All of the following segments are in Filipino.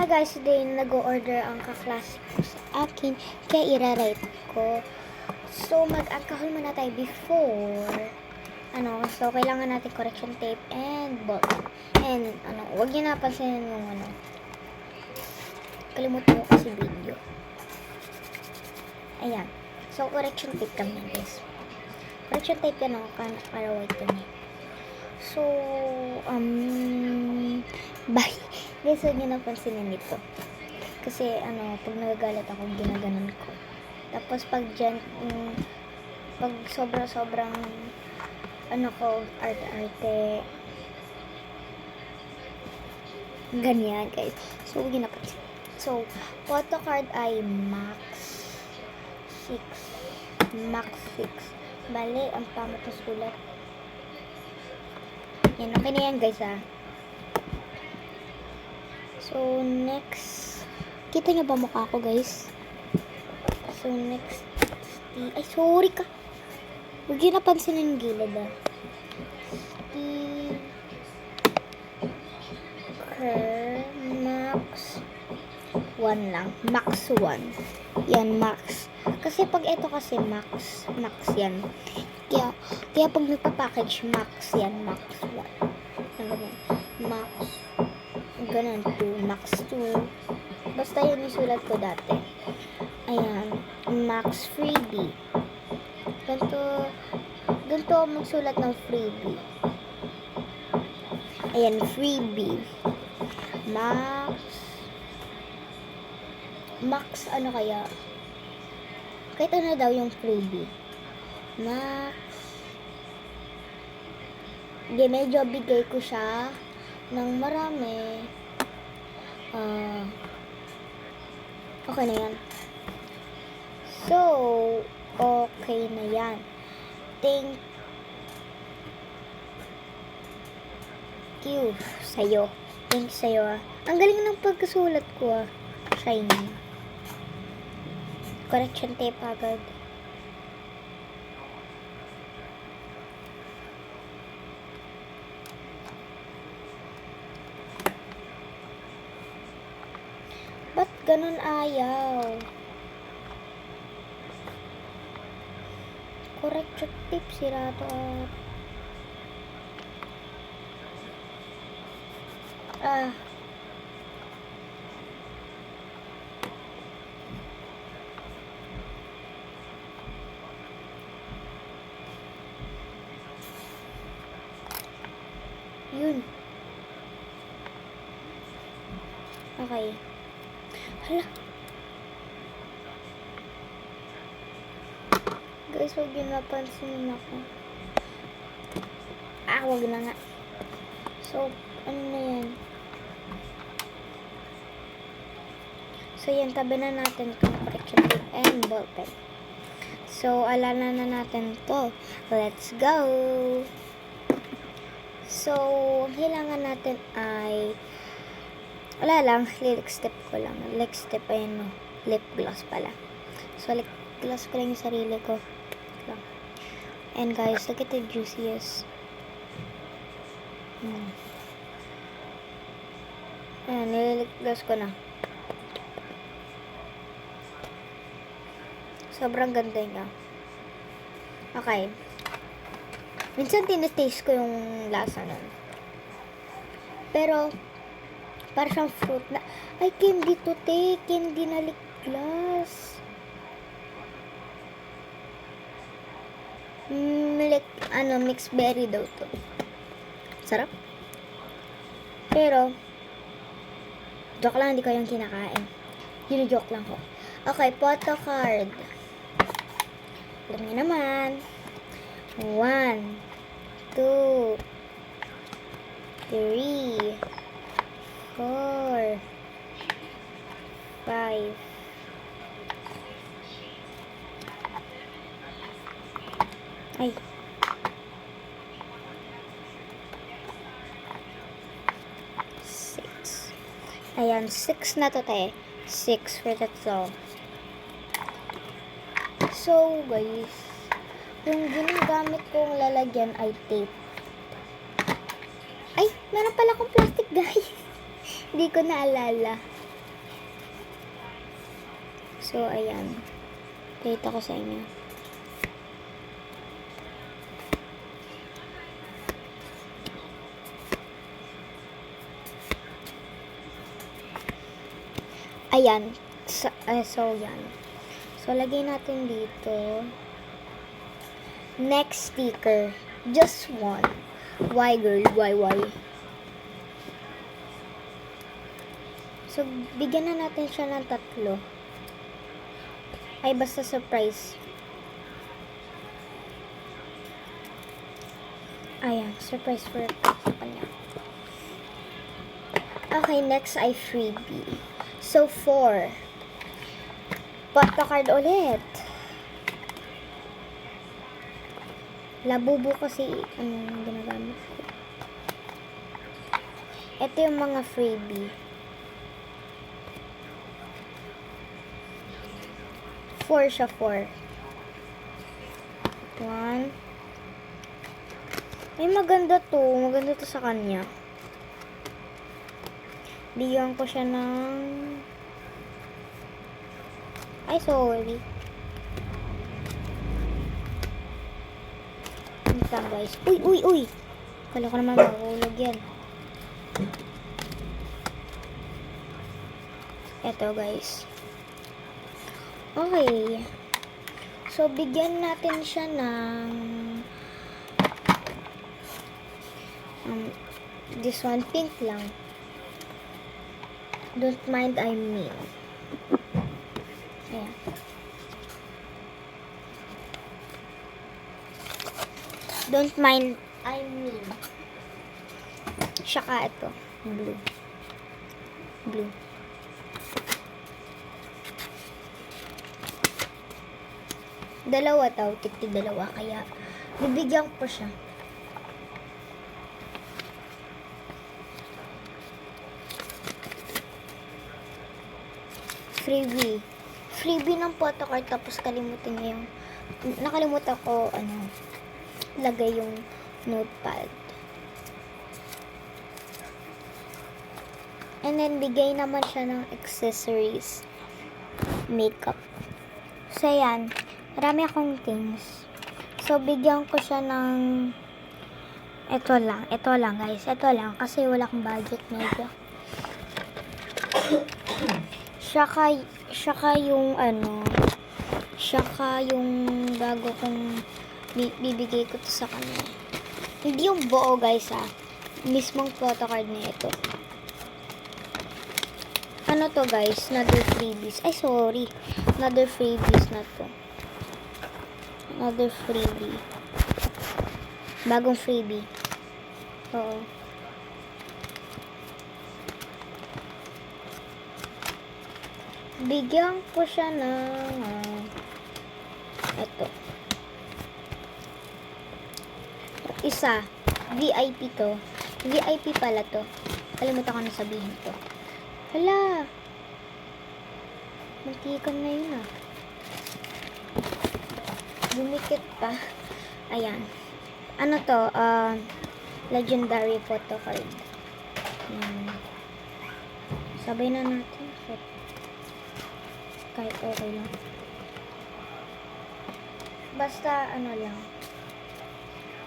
guys, today nag-order ang kaklase ko sa akin, kaya i-rate ko. So, mag-alcohol muna tayo before. So, kailangan natin correction tape and ball. And, huwag nyo napansinin yung kalimutan ko kasi video. Ayan. So, correction tape kami, guys. Correction tape yan para white yan. So, bye. Guys, huwag nyo napansinin ito. Kasi, pag nagagalit ako, ginaganon ko. Tapos, pag sobrang, arte-arte, ganyan, guys. So, huwag nyo napansin. So, photo card ay max 6. Max 6. Bale, ang pangit na sulat. Yan, okay na yan, guys, ha. So, next. Kita niyo ba mukha ko, guys? So, next. Ay, sorry ka. Huwag yun napansin yung gilid, ha. Max 1 lang. Max 1. Yan, max. Kasi pag ito kasi max yan. Kaya pag nagpa-package, max yan. Max 1. Max ganun, 2, max 2. Basta yun yung sulat ko dati. Ayan, max freebie. Ganito ako magsulat ng freebie. Ayan, freebie. Max ano kaya? Kahit ano daw yung freebie. Max. Medyo bigay ko siya ng marami. Okay na yan. So, okay na yan. Thank you sa'yo. Thank you sa'yo, ah. Ang galing ng pagkasulat ko, ah. Shiny. Correction tape agad. Ba't ganun ayaw? Correction tape, sira to. Yun. Okay. Hala. Guys, huwag yun napansin ako. Huwag na nga. So, ano na yan? So, yan. Tabi na natin itong correction tape and ballpen. So, alala na natin to. Let's go! So, ang kailangan natin ay wala lang, lip step ko lang. Lip step ay lip gloss pala. So, lip gloss ko lang yung sarili ko. And guys, look at the juiciest. Ayan, nililip gloss ko na. Sobrang ganda niya. Okay. Minsan tinitaste ko yung lasa nun. Pero, para siyang fruit na, ay, candy to take. Candy na lip gloss. Mixed berry daw to. Sarap. Pero, joke lang, hindi ko yung kinakain. Joke lang ko. Okay, photo card. Alam niyo naman. 1, 2, 3, 4, 5. Ay. 6. Ayan, 6 na to, te. 6 for that all. So, guys, yung ginagamit kong lalagyan ay tape. Ay, meron pala akong plastic, guys. Hindi ko naalala. So, ayan. Pakita ko sa inyo. Ayan. So, yan. So, lagay natin dito. Next sticker. Just one. Why, girl? Why? So, bigyan na natin siya ng 3. Ay, basta surprise. Ayan, surprise for sa kanya. Okay, next ay freebie. So, 4. Photo card ulit. Labubo kasi ginagamit ko. Ito yung mga freebie. 4 siya, 4. 1. Ay, maganda to. Maganda to sa kanya. Bigyan ko siya ng... Ay, sorry. Ito, guys. Uy! Kala ko naman mahulog yan. Ito, guys. Okay. So, bigyan natin siya ng this one, pink lang. Don't mind I mean. Ayan. Don't mind I mean. Saka ito. Blue. Dalawa daw. Tigtig dalawa. Kaya, bibigyan ko siya. Freebie ng photocard. Tapos kalimutan niya yung... Nakalimutan ko, lagay yung notepad. And then, bigay naman siya ng accessories. Makeup. So, yan. Marami akong things. So, bigyan ko siya ng ito lang guys. Ito lang. Kasi wala akong budget medyo. Saka yung bago kong bibigay ko to sa kanya. Hindi yung buo guys mismong photocard niya ito. Ano to guys? Another freebies. Ay sorry. Another freebies na to. Another freebie. Bagong freebie. Oo. Bigyan ko siya ng ito. Isa. VIP to. VIP pala to. Kalimutan ko na sabihin to. Hala. Mantikan na yun Dumikit pa. Ayan. Ano to? Legendary photo card. Sabay na natin. Kahit okay lang. Basta lang.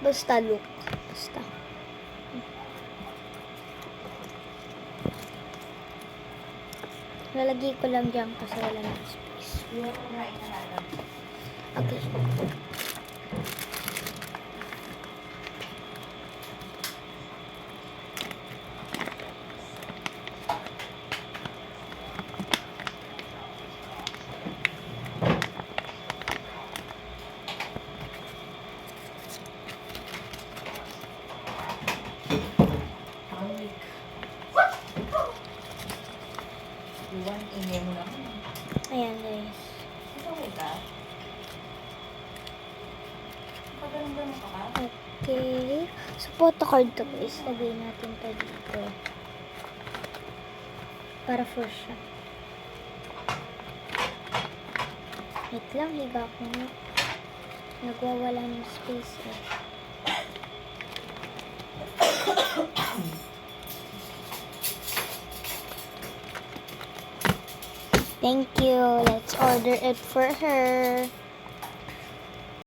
Basta look. Basta. Lalagay ko lang dyan kasi wala na space. Okay. Ayan guys. Okay. So, photo card to guys. Lagay natin to dito. Para for siya. Wait lang, higa ko na. Nagwawala ng space Thank you. Let's order it for her.